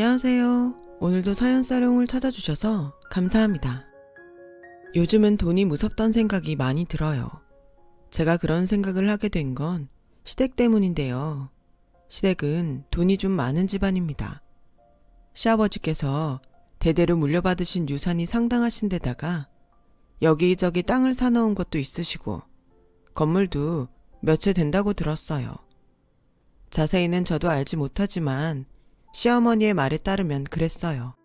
안녕하세요. 오늘도 사연사롱을 찾아주셔서 감사합니다. 요즘은 돈이 무섭단 생각이 많이 들어요. 제가 그런 생각을 하게 된 건 시댁 때문인데요. 시댁은 돈이 좀 많은 집안입니다. 시아버지께서 대대로 물려받으신 유산이 상당하신 데다가 여기저기 땅을 사놓은 것도 있으시고 건물도 몇 채 된다고 들었어요. 자세히는 저도 알지 못하지만 시어머니의 말에 따르면 그랬어요.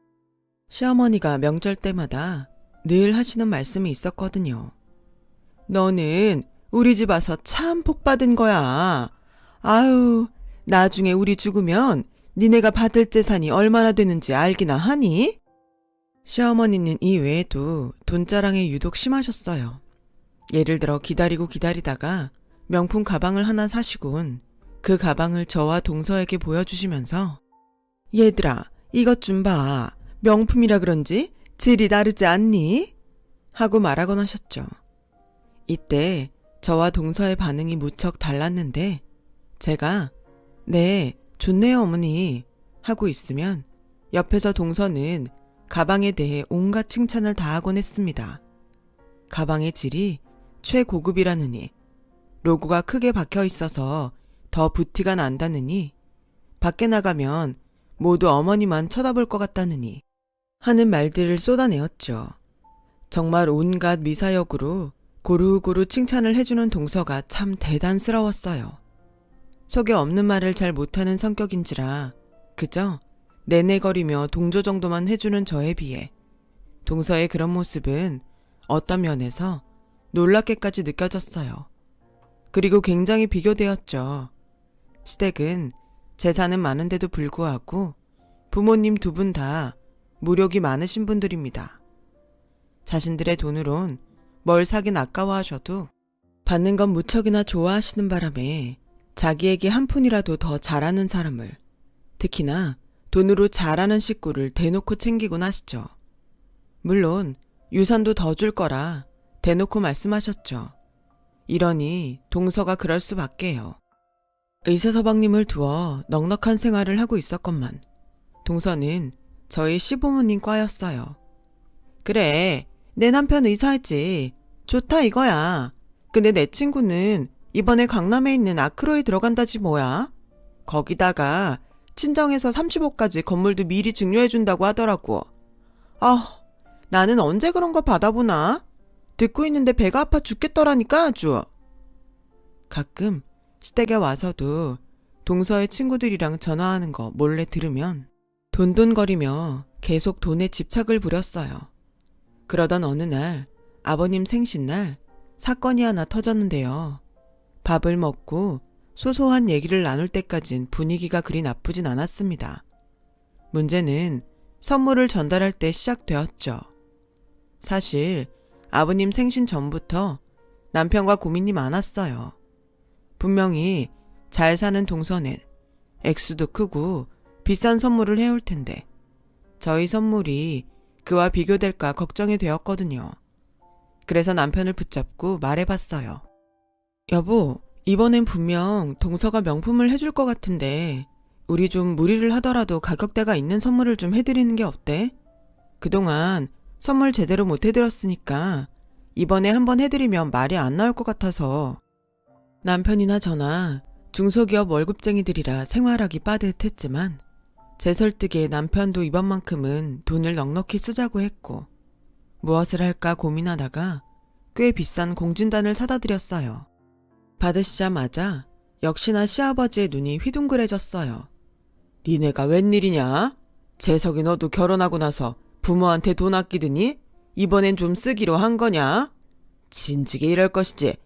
시어머니가 명절 때마다 늘 하시는 말씀이 있었거든요. 너는 우리 집 와서 참 복받은 거야. 아유, 나중에 우리 죽으면 니네가 받을 재산이 얼마나 되는지 알기나 하니? 시어머니는 이 외에도 돈자랑이 유독 심하셨어요. 예를 들어 기다리다가 명품 가방을 하나 사시곤 그 가방을 저와 동서에게 보여주시면서 얘들아, 이것 좀 봐. 명품이라 그런지 질이 다르지 않니? 하고 말하곤 하셨죠. 이때 저와 동서의 반응이 무척 달랐는데 제가 네, 좋네요 어머니 하고 있으면 옆에서 동서는 가방에 대해 온갖 칭찬을 다 하곤 했습니다. 가방의 질이 최고급이라느니, 로고가 크게 박혀 있어서 더 부티가 난다느니, 밖에 나가면 모두 어머니만 쳐다볼 것 같다느니 하는 말들을 쏟아내었죠. 정말 온갖 미사역으로 고루고루 칭찬을 해주는 동서가 참 대단스러웠어요. 속에 없는 말을 잘 못하는 성격인지라 그저 내내거리며 동조 정도만 해주는 저에 비해 동서의 그런 모습은 어떤 면에서 놀랍게까지 느껴졌어요. 그리고 굉장히 비교되었죠. 시댁은 재산은 많은데도 불구하고 부모님 두 분 다 무력이 많으신 분들입니다. 자신들의 돈으론 뭘 사긴 아까워하셔도 받는 건 무척이나 좋아하시는 바람에 자기에게 한 푼이라도 더 잘하는 사람을, 특히나 돈으로 잘하는 식구를 대놓고 챙기곤 하시죠. 물론 유산도 더 줄 거라 대놓고 말씀하셨죠. 이러니 동서가 그럴 수밖에요. 의사서방님을 두어 넉넉한 생활을 하고 있었건만 동서는 저희 시부모님 과였어요. 그래, 내 남편 의사했지. 좋다 이거야. 근데 내 친구는 이번에 강남에 있는 아크로에 들어간다지 뭐야. 거기다가 친정에서 30억까지 건물도 미리 증여해준다고 하더라고. 아, 나는 언제 그런 거 받아보나? 듣고 있는데 배가 아파 죽겠더라니까 아주. 가끔 시댁에 와서도 동서의 친구들이랑 전화하는 거 몰래 들으면 돈돈거리며 계속 돈에 집착을 부렸어요. 그러던 어느 날 아버님 생신날 사건이 하나 터졌는데요. 밥을 먹고 소소한 얘기를 나눌 때까진 분위기가 그리 나쁘진 않았습니다. 문제는 선물을 전달할 때 시작되었죠. 사실 아버님 생신 전부터 남편과 고민이 많았어요. 분명히 잘 사는 동서는 액수도 크고 비싼 선물을 해올 텐데 저희 선물이 그와 비교될까 걱정이 되었거든요. 그래서 남편을 붙잡고 말해봤어요. 여보, 이번엔 분명 동서가 명품을 해줄 것 같은데 우리 좀 무리를 하더라도 가격대가 있는 선물을 좀 해드리는 게 어때? 그동안 선물 제대로 못 해드렸으니까 이번에 한번 해드리면 말이 안 나올 것 같아서. 남편이나 저나 중소기업 월급쟁이들이라 생활하기 빠듯했지만 제 설득에 남편도 이번만큼은 돈을 넉넉히 쓰자고 했고 무엇을 할까 고민하다가 꽤 비싼 공진단을 사다 드렸어요. 받으시자마자 역시나 시아버지의 눈이 휘둥그레졌어요. 니네가 웬일이냐? 재석이 너도 결혼하고 나서 부모한테 돈 아끼더니 이번엔 좀 쓰기로 한 거냐? 진지게 이럴 것이지.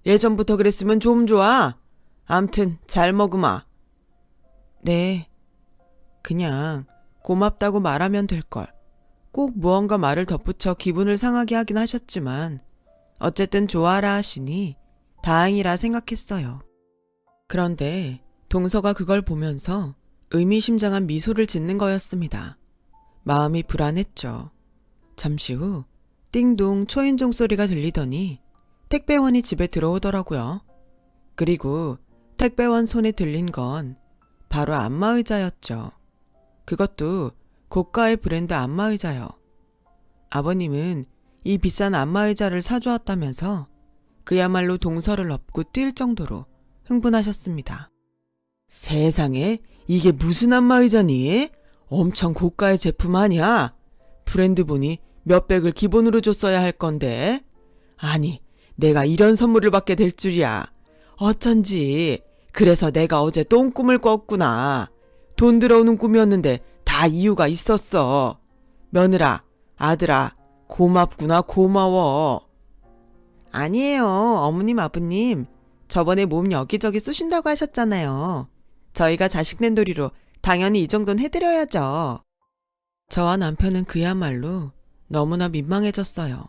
예전부터 그랬으면 좀 좋아. 암튼 잘 먹으마. 네. 그냥 고맙다고 말하면 될걸. 꼭 무언가 말을 덧붙여 기분을 상하게 하긴 하셨지만 어쨌든 좋아라 하시니 다행이라 생각했어요. 그런데 동서가 그걸 보면서 의미심장한 미소를 짓는 거였습니다. 마음이 불안했죠. 잠시 후 띵동 초인종 소리가 들리더니 택배원이 집에 들어오더라고요. 그리고 택배원 손에 들린 건 바로 안마의자였죠. 그것도 고가의 브랜드 안마의자요. 아버님은 이 비싼 안마의자를 사주었다면서 그야말로 동서를 업고 뛸 정도로 흥분하셨습니다. 세상에, 이게 무슨 안마의자니? 엄청 고가의 제품 아니야? 브랜드 보니 몇백을 기본으로 줬어야 할 건데. 아니, 내가 이런 선물을 받게 될 줄이야. 어쩐지. 그래서 내가 어제 똥꿈을 꿨구나. 돈 들어오는 꿈이었는데 다 이유가 있었어. 며느라, 아들아, 고맙구나, 고마워. 아니에요, 어머님, 아버님. 저번에 몸 여기저기 쑤신다고 하셨잖아요. 저희가 자식 낸돌이로 당연히 이 정도는 해드려야죠. 저와 남편은 그야말로 너무나 민망해졌어요.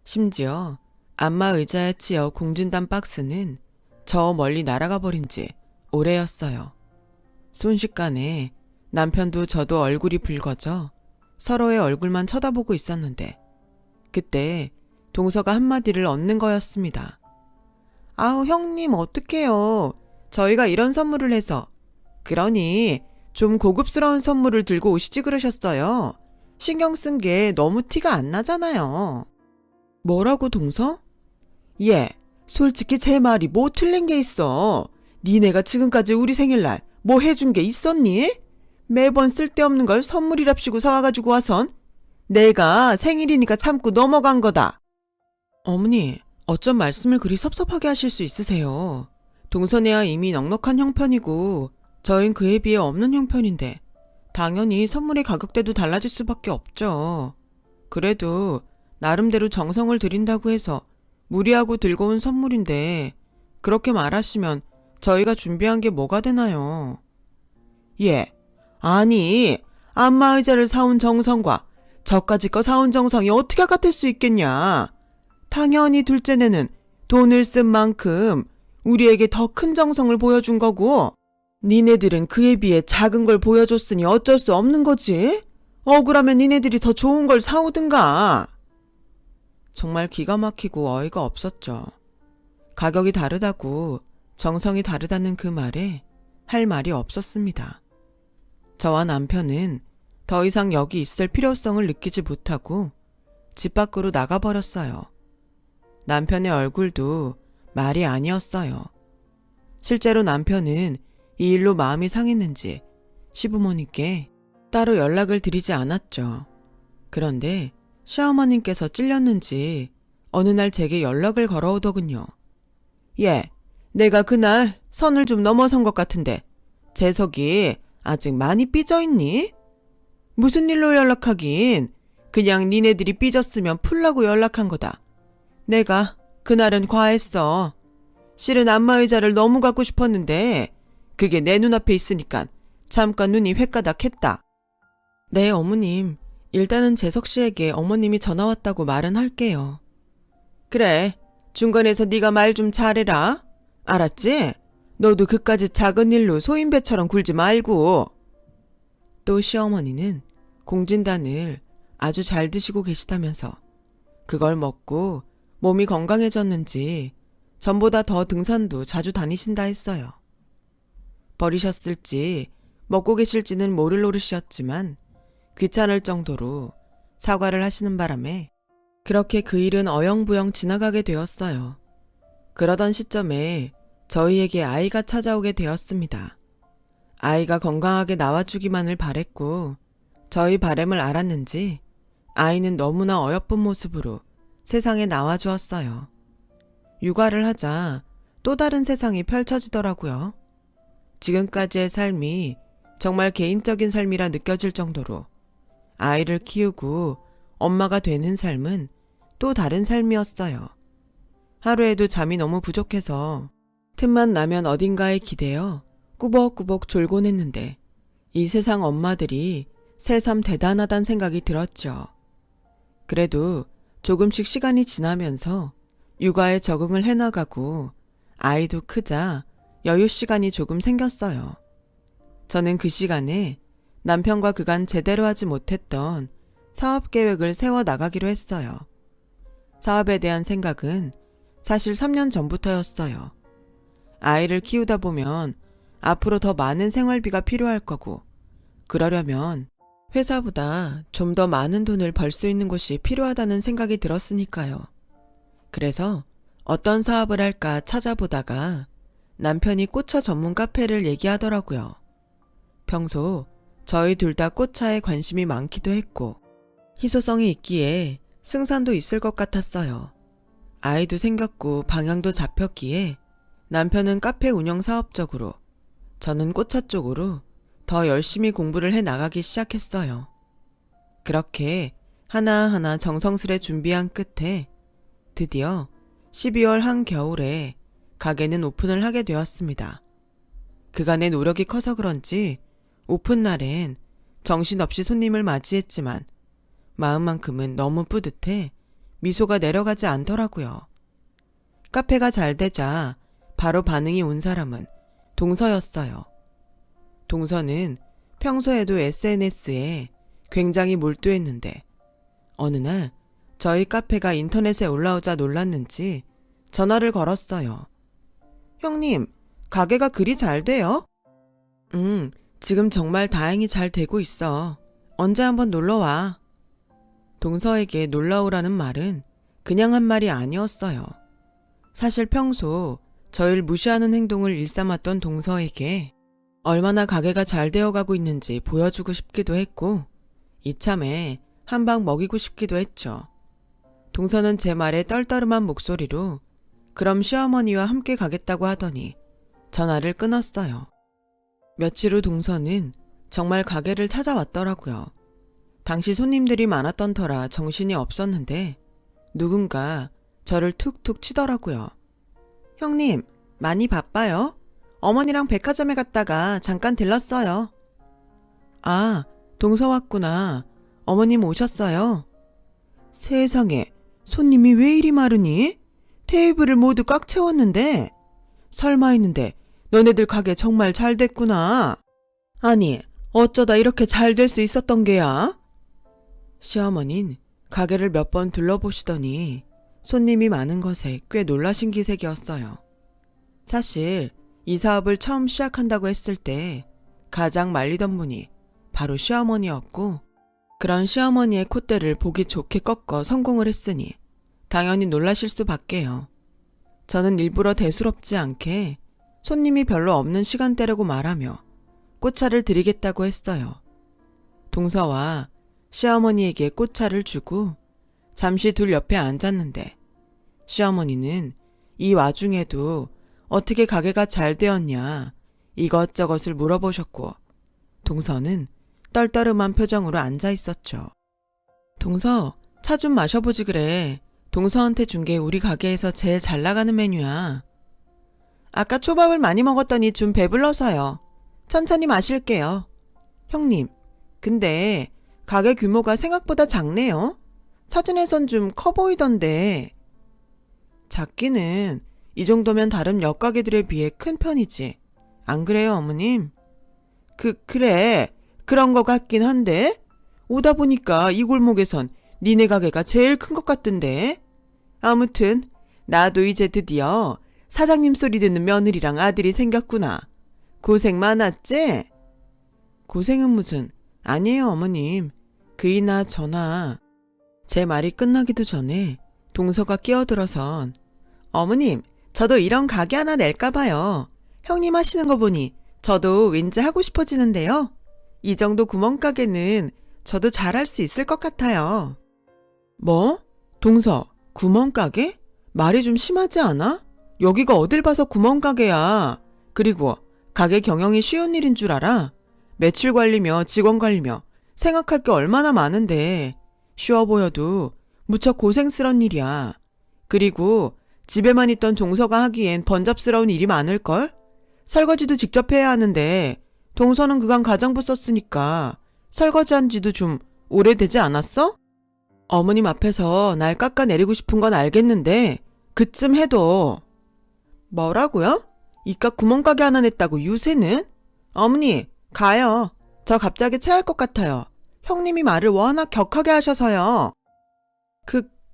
심지어 안마 의자에 치여 공진단 박스는 저 멀리 날아가 버린 지 오래였어요. 순식간에 남편도 저도 얼굴이 붉어져 서로의 얼굴만 쳐다보고 있었는데 그때 동서가 한마디를 얻는 거였습니다. 아우, 형님 어떡해요. 저희가 이런 선물을 해서. 그러니 좀 고급스러운 선물을 들고 오시지 그러셨어요. 신경 쓴 게 너무 티가 안 나잖아요. 뭐라고, 동서? 예, 솔직히 제 말이 뭐 틀린 게 있어. 니네가 지금까지 우리 생일날 뭐 해준 게 있었니? 매번 쓸데없는 걸 선물이랍시고 사와가지고 와선 내가 생일이니까 참고 넘어간 거다. 어머니, 어쩜 말씀을 그리 섭섭하게 하실 수 있으세요. 동선이야 이미 넉넉한 형편이고 저흰 그에 비해 없는 형편인데 당연히 선물의 가격대도 달라질 수밖에 없죠. 그래도 나름대로 정성을 들인다고 해서 무리하고 들고 온 선물인데 그렇게 말하시면 저희가 준비한 게 뭐가 되나요? 예, 아니 안마의자를 사온 정성과 저까지 거 사온 정성이 어떻게 같을 수 있겠냐. 당연히 둘째네는 돈을 쓴 만큼 우리에게 더 큰 정성을 보여준 거고 니네들은 그에 비해 작은 걸 보여줬으니 어쩔 수 없는 거지. 억울하면 니네들이 더 좋은 걸 사오든가. 정말 기가 막히고 어이가 없었죠. 가격이 다르다고 정성이 다르다는 그 말에 할 말이 없었습니다. 저와 남편은 더 이상 여기 있을 필요성을 느끼지 못하고 집 밖으로 나가버렸어요. 남편의 얼굴도 말이 아니었어요. 실제로 남편은 이 일로 마음이 상했는지 시부모님께 따로 연락을 드리지 않았죠. 그런데 시어머님께서 찔렸는지 어느 날 제게 연락을 걸어오더군요. 예, 내가 그날 선을 좀 넘어선 것 같은데 재석이 아직 많이 삐져있니? 무슨 일로 연락하긴. 그냥 니네들이 삐졌으면 풀라고 연락한 거다. 내가 그날은 과했어. 실은 안마의자를 너무 갖고 싶었는데 그게 내 눈앞에 있으니까 잠깐 눈이 횟가닥했다. 네, 어머님. 일단은 재석 씨에게 어머님이 전화 왔다고 말은 할게요. 그래, 중간에서 네가 말 좀 잘해라. 알았지? 너도 그까짓 작은 일로 소인배처럼 굴지 말고. 또 시어머니는 공진단을 아주 잘 드시고 계시다면서 그걸 먹고 몸이 건강해졌는지 전보다 더 등산도 자주 다니신다 했어요. 버리셨을지 먹고 계실지는 모를 노릇이었지만 귀찮을 정도로 사과를 하시는 바람에 그렇게 그 일은 어영부영 지나가게 되었어요. 그러던 시점에 저희에게 아이가 찾아오게 되었습니다. 아이가 건강하게 나와주기만을 바랬고 저희 바람을 알았는지 아이는 너무나 어여쁜 모습으로 세상에 나와주었어요. 육아를 하자 또 다른 세상이 펼쳐지더라고요. 지금까지의 삶이 정말 개인적인 삶이라 느껴질 정도로 아이를 키우고 엄마가 되는 삶은 또 다른 삶이었어요. 하루에도 잠이 너무 부족해서 틈만 나면 어딘가에 기대어 꾸벅꾸벅 졸곤 했는데 이 세상 엄마들이 새삼 대단하단 생각이 들었죠. 그래도 조금씩 시간이 지나면서 육아에 적응을 해나가고 아이도 크자 여유 시간이 조금 생겼어요. 저는 그 시간에 남편과 그간 제대로 하지 못했던 사업 계획을 세워 나가기로 했어요. 사업에 대한 생각은 사실 3년 전부터였어요. 아이를 키우다 보면 앞으로 더 많은 생활비가 필요할 거고 그러려면 회사보다 좀 더 많은 돈을 벌 수 있는 곳이 필요하다는 생각이 들었으니까요. 그래서 어떤 사업을 할까 찾아보다가 남편이 꽃차 전문 카페를 얘기하더라고요. 평소 저희 둘 다 꽃차에 관심이 많기도 했고 희소성이 있기에 승산도 있을 것 같았어요. 아이도 생겼고 방향도 잡혔기에 남편은 카페 운영 사업 쪽으로, 저는 꽃차 쪽으로 더 열심히 공부를 해 나가기 시작했어요. 그렇게 하나하나 정성스레 준비한 끝에 드디어 12월 한겨울에 가게는 오픈을 하게 되었습니다. 그간의 노력이 커서 그런지 오픈 날엔 정신없이 손님을 맞이했지만 마음만큼은 너무 뿌듯해 미소가 내려가지 않더라고요. 카페가 잘 되자 바로 반응이 온 사람은 동서였어요. 동서는 평소에도 SNS에 굉장히 몰두했는데 어느 날 저희 카페가 인터넷에 올라오자 놀랐는지 전화를 걸었어요. 형님, 가게가 그리 잘 돼요? 지금 정말 다행히 잘 되고 있어. 언제 한번 놀러와. 동서에게 놀러오라는 말은 그냥 한 말이 아니었어요. 사실 평소 저를 무시하는 행동을 일삼았던 동서에게 얼마나 가게가 잘 되어가고 있는지 보여주고 싶기도 했고 이참에 한 방 먹이고 싶기도 했죠. 동서는 제 말에 떨떠름한 목소리로 그럼 시어머니와 함께 가겠다고 하더니 전화를 끊었어요. 며칠 후 동서는 정말 가게를 찾아왔더라고요. 당시 손님들이 많았던 터라 정신이 없었는데 누군가 저를 툭툭 치더라고요. 형님, 많이 바빠요? 어머니랑 백화점에 갔다가 잠깐 들렀어요. 아, 동서 왔구나. 어머님 오셨어요? 세상에, 손님이 왜 이리 많으니? 테이블을 모두 꽉 채웠는데? 설마 했는데 너네들 가게 정말 잘 됐구나. 아니, 어쩌다 이렇게 잘 될 수 있었던 게야? 시어머니는 가게를 몇 번 둘러보시더니 손님이 많은 것에 꽤 놀라신 기색이었어요. 사실 이 사업을 처음 시작한다고 했을 때 가장 말리던 분이 바로 시어머니였고 그런 시어머니의 콧대를 보기 좋게 꺾어 성공을 했으니 당연히 놀라실 수밖에요. 저는 일부러 대수롭지 않게 손님이 별로 없는 시간대라고 말하며 꽃차를 드리겠다고 했어요. 동서와 시어머니에게 꽃차를 주고 잠시 둘 옆에 앉았는데 시어머니는 이 와중에도 어떻게 가게가 잘 되었냐 이것저것을 물어보셨고 동서는 떨떠름한 표정으로 앉아 있었죠. 동서, 차 좀 마셔보지 그래. 동서한테 준 게 우리 가게에서 제일 잘 나가는 메뉴야. 아까 초밥을 많이 먹었더니 좀 배불러서요. 천천히 마실게요. 형님, 근데 가게 규모가 생각보다 작네요. 사진에선 좀 커 보이던데. 작기는 이 정도면 다른 옆가게들에 비해 큰 편이지. 안 그래요, 어머님? 그래. 그런 거 같긴 한데. 오다 보니까 이 골목에선 니네 가게가 제일 큰 것 같던데. 아무튼 나도 이제 드디어 사장님 소리 듣는 며느리랑 아들이 생겼구나. 고생 많았지? 고생은 무슨. 아니에요, 어머님. 그이나 저나. 제 말이 끝나기도 전에 동서가 끼어들어선 어머님, 저도 이런 가게 하나 낼까 봐요. 형님 하시는 거 보니 저도 왠지 하고 싶어지는데요. 이 정도 구멍가게는 저도 잘할 수 있을 것 같아요. 뭐? 동서, 구멍가게? 말이 좀 심하지 않아? 여기가 어딜 봐서 구멍가게야. 그리고 가게 경영이 쉬운 일인 줄 알아? 매출 관리며 직원 관리며 생각할 게 얼마나 많은데 쉬워 보여도 무척 고생스러운 일이야. 그리고 집에만 있던 동서가 하기엔 번잡스러운 일이 많을걸? 설거지도 직접 해야 하는데 동서는 그간 가정부 썼으니까 설거지한 지도 좀 오래되지 않았어? 어머님 앞에서 날 깎아내리고 싶은 건 알겠는데 그쯤 해도. 뭐라고요? 이깟 구멍가게 하나 냈다고 유세는? 어머니, 가요. 저 갑자기 체할 것 같아요. 형님이 말을 워낙 격하게 하셔서요.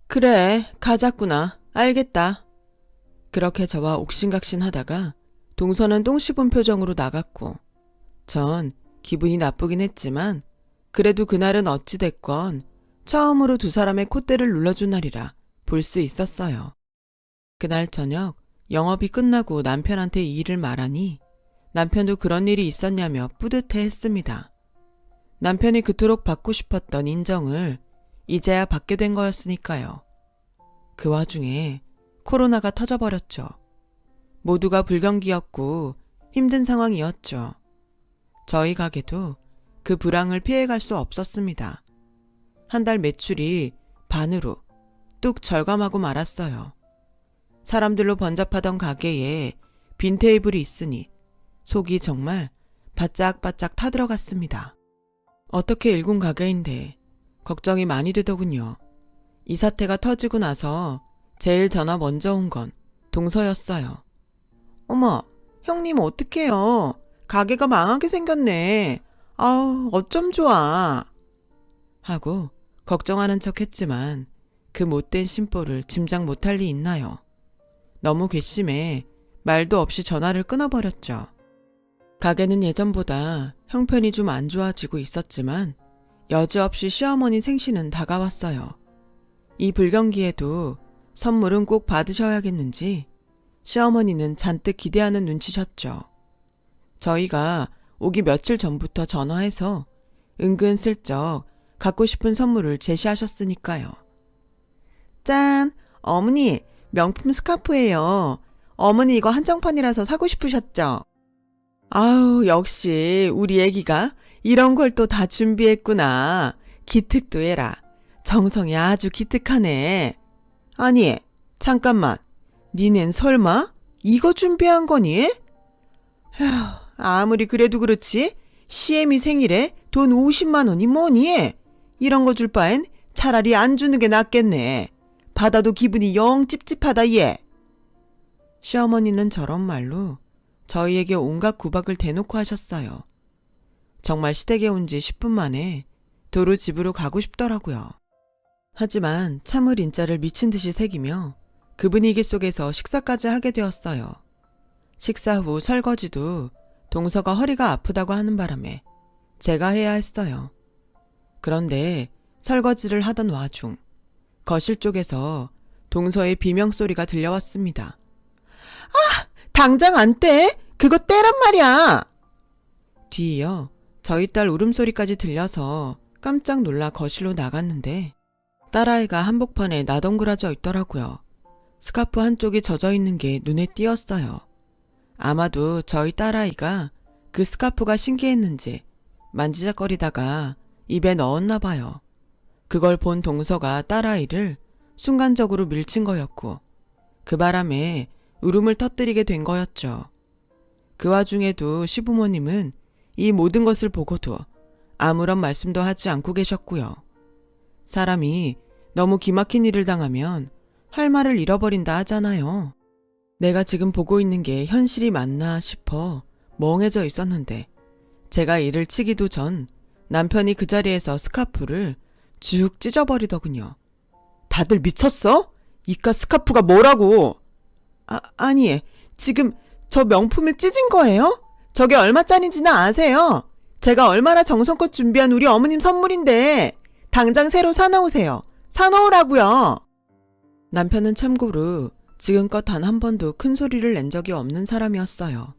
그래, 가자꾸나. 알겠다. 그렇게 저와 옥신각신 하다가 동서는 똥 씹은 표정으로 나갔고 전 기분이 나쁘긴 했지만 그래도 그날은 어찌됐건 처음으로 두 사람의 콧대를 눌러준 날이라 볼 수 있었어요. 그날 저녁 영업이 끝나고 남편한테 이 일을 말하니 남편도 그런 일이 있었냐며 뿌듯해 했습니다. 남편이 그토록 받고 싶었던 인정을 이제야 받게 된 거였으니까요. 그 와중에 코로나가 터져버렸죠. 모두가 불경기였고 힘든 상황이었죠. 저희 가게도 그 불황을 피해갈 수 없었습니다. 한 달 매출이 반으로 뚝 절감하고 말았어요. 사람들로 번잡하던 가게에 빈 테이블이 있으니 속이 정말 바짝바짝 타들어갔습니다. 어떻게 일군 가게인데 걱정이 많이 되더군요. 이 사태가 터지고 나서 제일 전화 먼저 온 건 동서였어요. 어머, 형님 어떡해요. 가게가 망하게 생겼네. 아우, 어쩜 좋아. 하고 걱정하는 척 했지만 그 못된 심보를 짐작 못할 리 있나요? 너무 괘씸해 말도 없이 전화를 끊어버렸죠. 가게는 예전보다 형편이 좀 안 좋아지고 있었지만 여지없이 시어머니 생신은 다가왔어요. 이 불경기에도 선물은 꼭 받으셔야겠는지 시어머니는 잔뜩 기대하는 눈치셨죠. 저희가 오기 며칠 전부터 전화해서 은근슬쩍 갖고 싶은 선물을 제시하셨으니까요. 짠! 어머니, 명품 스카프예요. 어머니 이거 한정판이라서 사고 싶으셨죠? 아우, 역시 우리 애기가 이런 걸 또 다 준비했구나. 기특도 해라. 정성이 아주 기특하네. 아니, 잠깐만. 니넨 설마 이거 준비한 거니? 휴, 아무리 그래도 그렇지 시애미 생일에 돈 50만 원이 뭐니? 이런 거 줄 바엔 차라리 안 주는 게 낫겠네. 받아도 기분이 영 찝찝하다 얘. 시어머니는 저런 말로 저희에게 온갖 구박을 대놓고 하셨어요. 정말 시댁에 온 지 10분 만에 도로 집으로 가고 싶더라고요. 하지만 참을 인자를 미친 듯이 새기며 그 분위기 속에서 식사까지 하게 되었어요. 식사 후 설거지도 동서가 허리가 아프다고 하는 바람에 제가 해야 했어요. 그런데 설거지를 하던 와중 거실 쪽에서 동서의 비명소리가 들려왔습니다. 아! 당장 안 떼! 그거 떼란 말이야! 뒤이어 저희 딸 울음소리까지 들려서 깜짝 놀라 거실로 나갔는데 딸아이가 한복판에 나덩그라져 있더라고요. 스카프 한쪽이 젖어 있는 게 눈에 띄었어요. 아마도 저희 딸아이가 그 스카프가 신기했는지 만지작거리다가 입에 넣었나 봐요. 그걸 본 동서가 딸아이를 순간적으로 밀친 거였고 그 바람에 울음을 터뜨리게 된 거였죠. 그 와중에도 시부모님은 이 모든 것을 보고도 아무런 말씀도 하지 않고 계셨고요. 사람이 너무 기막힌 일을 당하면 할 말을 잃어버린다 하잖아요. 내가 지금 보고 있는 게 현실이 맞나 싶어 멍해져 있었는데 제가 일을 치기도 전 남편이 그 자리에서 스카프를 쭉 찢어버리더군요. 다들 미쳤어? 이깟 스카프가 뭐라고? 아니, 지금 저 명품을 찢은 거예요? 저게 얼마짜린지는 아세요? 제가 얼마나 정성껏 준비한 우리 어머님 선물인데 당장 새로 사놓으세요. 사놓으라고요. 남편은 참고로 지금껏 단 한 번도 큰 소리를 낸 적이 없는 사람이었어요.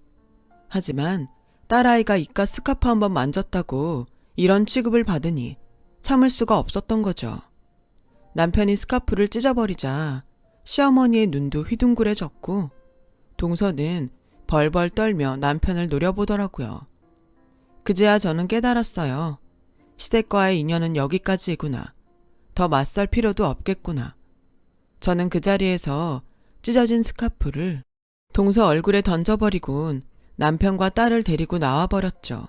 하지만 딸아이가 이깟 스카프 한번 만졌다고 이런 취급을 받으니 참을 수가 없었던 거죠. 남편이 스카프를 찢어버리자 시어머니의 눈도 휘둥그레졌고 동서는 벌벌 떨며 남편을 노려보더라고요. 그제야 저는 깨달았어요. 시댁과의 인연은 여기까지이구나. 더 맞설 필요도 없겠구나. 저는 그 자리에서 찢어진 스카프를 동서 얼굴에 던져버리곤 남편과 딸을 데리고 나와버렸죠.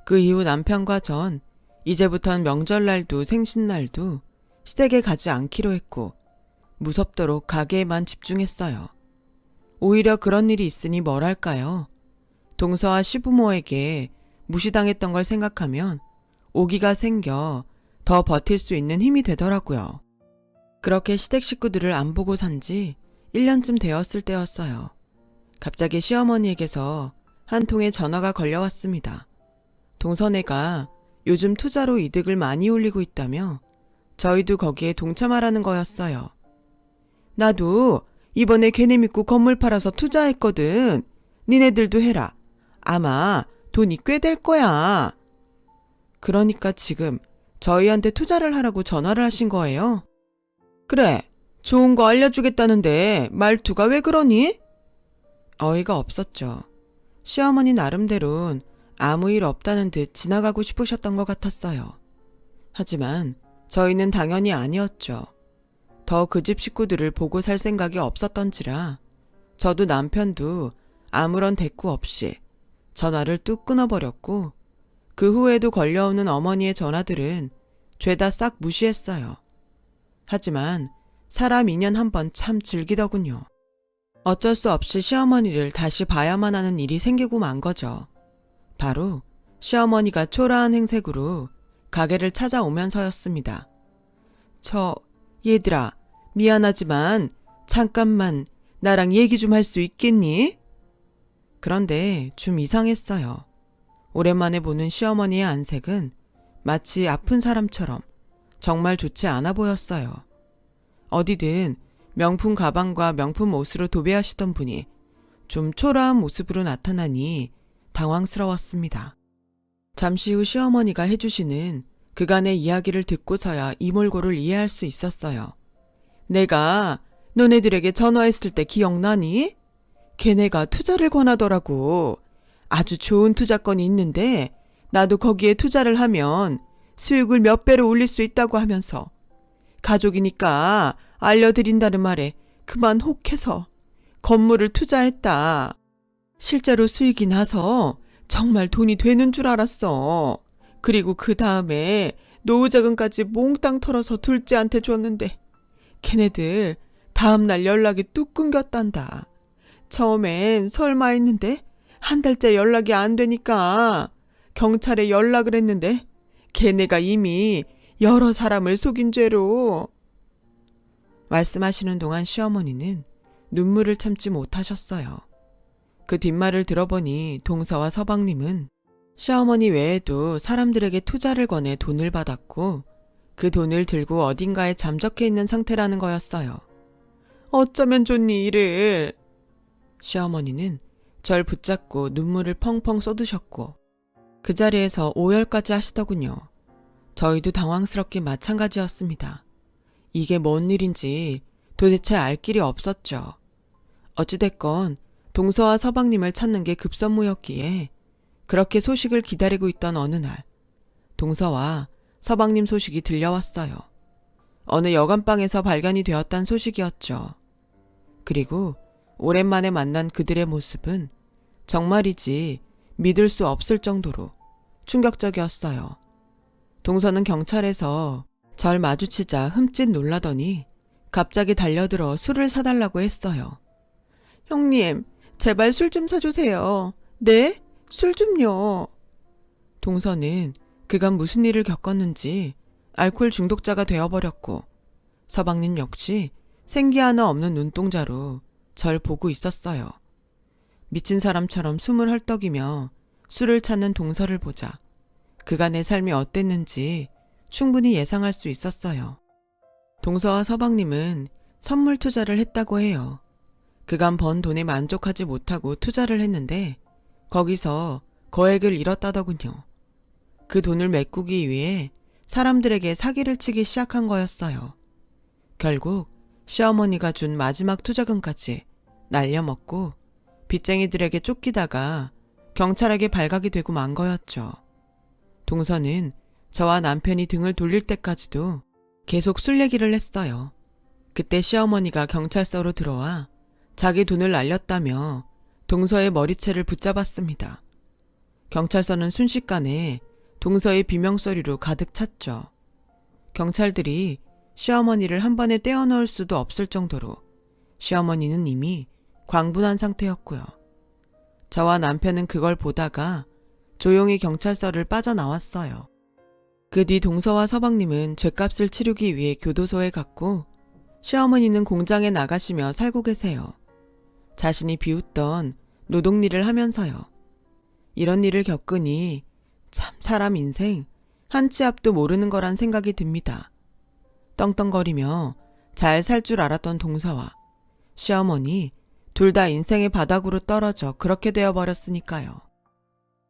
그 이후 남편과 전 이제부턴 명절날도 생신날도 시댁에 가지 않기로 했고 무섭도록 가게에만 집중했어요. 오히려 그런 일이 있으니 뭘 할까요? 동서와 시부모에게 무시당했던 걸 생각하면 오기가 생겨 더 버틸 수 있는 힘이 되더라고요. 그렇게 시댁 식구들을 안 보고 산 지 1년쯤 되었을 때였어요. 갑자기 시어머니에게서 한 통의 전화가 걸려왔습니다. 동선애가 요즘 투자로 이득을 많이 올리고 있다며 저희도 거기에 동참하라는 거였어요. 나도 이번에 걔네 믿고 건물 팔아서 투자했거든. 니네들도 해라. 아마 돈이 꽤 될 거야. 그러니까 지금 저희한테 투자를 하라고 전화를 하신 거예요? 그래, 좋은 거 알려주겠다는데 말투가 왜 그러니? 어이가 없었죠. 시어머니 나름대론 아무 일 없다는 듯 지나가고 싶으셨던 것 같았어요. 하지만 저희는 당연히 아니었죠. 더 그 집 식구들을 보고 살 생각이 없었던지라 저도 남편도 아무런 대꾸 없이 전화를 뚝 끊어버렸고 그 후에도 걸려오는 어머니의 전화들은 죄다 싹 무시했어요. 하지만 사람 인연 한번 참 즐기더군요. 어쩔 수 없이 시어머니를 다시 봐야만 하는 일이 생기고 만 거죠. 바로 시어머니가 초라한 행색으로 가게를 찾아오면서였습니다. 얘들아, 미안하지만 잠깐만 나랑 얘기 좀 할 수 있겠니? 그런데 좀 이상했어요. 오랜만에 보는 시어머니의 안색은 마치 아픈 사람처럼 정말 좋지 않아 보였어요. 어디든 명품 가방과 명품 옷으로 도배하시던 분이 좀 초라한 모습으로 나타나니 당황스러웠습니다. 잠시 후 시어머니가 해주시는 그간의 이야기를 듣고서야 이몰고를 이해할 수 있었어요. 내가 너네들에게 전화했을 때 기억나니? 걔네가 투자를 권하더라고. 아주 좋은 투자건이 있는데 나도 거기에 투자를 하면 수익을 몇 배로 올릴 수 있다고 하면서 가족이니까 알려드린다는 말에 그만 혹해서 건물을 투자했다. 실제로 수익이 나서 정말 돈이 되는 줄 알았어. 그리고 그 다음에 노후자금까지 몽땅 털어서 둘째한테 줬는데 걔네들 다음날 연락이 뚝 끊겼단다. 처음엔 설마 했는데 한 달째 연락이 안 되니까 경찰에 연락을 했는데 걔네가 이미 여러 사람을 속인 죄로. 말씀하시는 동안 시어머니는 눈물을 참지 못하셨어요. 그 뒷말을 들어보니 동서와 서방님은 시어머니 외에도 사람들에게 투자를 권해 돈을 받았고 그 돈을 들고 어딘가에 잠적해 있는 상태라는 거였어요. 어쩌면 좋니 이를. 시어머니는 절 붙잡고 눈물을 펑펑 쏟으셨고 그 자리에서 오열까지 하시더군요. 저희도 당황스럽게 마찬가지였습니다. 이게 뭔 일인지 도대체 알 길이 없었죠. 어찌됐건 동서와 서방님을 찾는 게 급선무였기에 그렇게 소식을 기다리고 있던 어느 날 동서와 서방님 소식이 들려왔어요. 어느 여관방에서 발견이 되었단 소식이었죠. 그리고 오랜만에 만난 그들의 모습은 정말이지 믿을 수 없을 정도로 충격적이었어요. 동서는 경찰에서 절 마주치자 흠칫 놀라더니 갑자기 달려들어 술을 사달라고 했어요. 형님, 제발 술 좀 사주세요. 네? 술 좀요. 동서는 그간 무슨 일을 겪었는지 알코올 중독자가 되어버렸고 서방님 역시 생기 하나 없는 눈동자로 절 보고 있었어요. 미친 사람처럼 숨을 헐떡이며 술을 찾는 동서를 보자 그간의 삶이 어땠는지 충분히 예상할 수 있었어요. 동서와 서방님은 선물 투자를 했다고 해요. 그간 번 돈에 만족하지 못하고 투자를 했는데 거기서 거액을 잃었다더군요. 그 돈을 메꾸기 위해 사람들에게 사기를 치기 시작한 거였어요. 결국 시어머니가 준 마지막 투자금까지 날려먹고 빚쟁이들에게 쫓기다가 경찰에게 발각이 되고 만 거였죠. 동서는 저와 남편이 등을 돌릴 때까지도 계속 술 얘기를 했어요. 그때 시어머니가 경찰서로 들어와 자기 돈을 날렸다며 동서의 머리채를 붙잡았습니다. 경찰서는 순식간에 동서의 비명소리로 가득 찼죠. 경찰들이 시어머니를 한 번에 떼어놓을 수도 없을 정도로 시어머니는 이미 광분한 상태였고요. 저와 남편은 그걸 보다가 조용히 경찰서를 빠져나왔어요. 그 뒤 동서와 서방님은 죗값을 치르기 위해 교도소에 갔고 시어머니는 공장에 나가시며 살고 계세요. 자신이 비웃던 노동일을 하면서요. 이런 일을 겪으니 참 사람 인생 한 치 앞도 모르는 거란 생각이 듭니다. 떵떵거리며 잘 살 줄 알았던 동서와 시어머니 둘 다 인생의 바닥으로 떨어져 그렇게 되어버렸으니까요.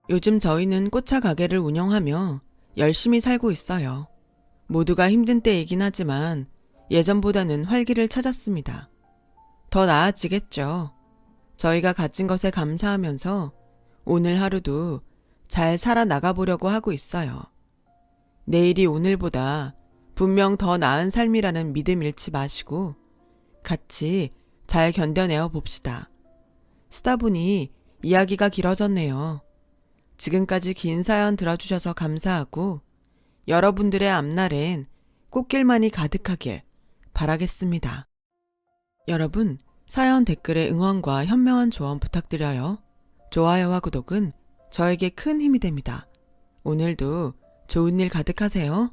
요즘 저희는 꽃차 가게를 운영하며 열심히 살고 있어요. 모두가 힘든 때이긴 하지만 예전보다는 활기를 찾았습니다. 더 나아지겠죠. 저희가 가진 것에 감사하면서 오늘 하루도 잘 살아나가보려고 하고 있어요. 내일이 오늘보다 분명 더 나은 삶이라는 믿음 잃지 마시고 같이 잘 견뎌내어 봅시다. 쓰다 보니 이야기가 길어졌네요. 지금까지 긴 사연 들어주셔서 감사하고 여러분들의 앞날엔 꽃길만이 가득하길 바라겠습니다. 여러분, 사연 댓글에 응원과 현명한 조언 부탁드려요. 좋아요와 구독은 저에게 큰 힘이 됩니다. 오늘도 좋은 일 가득하세요.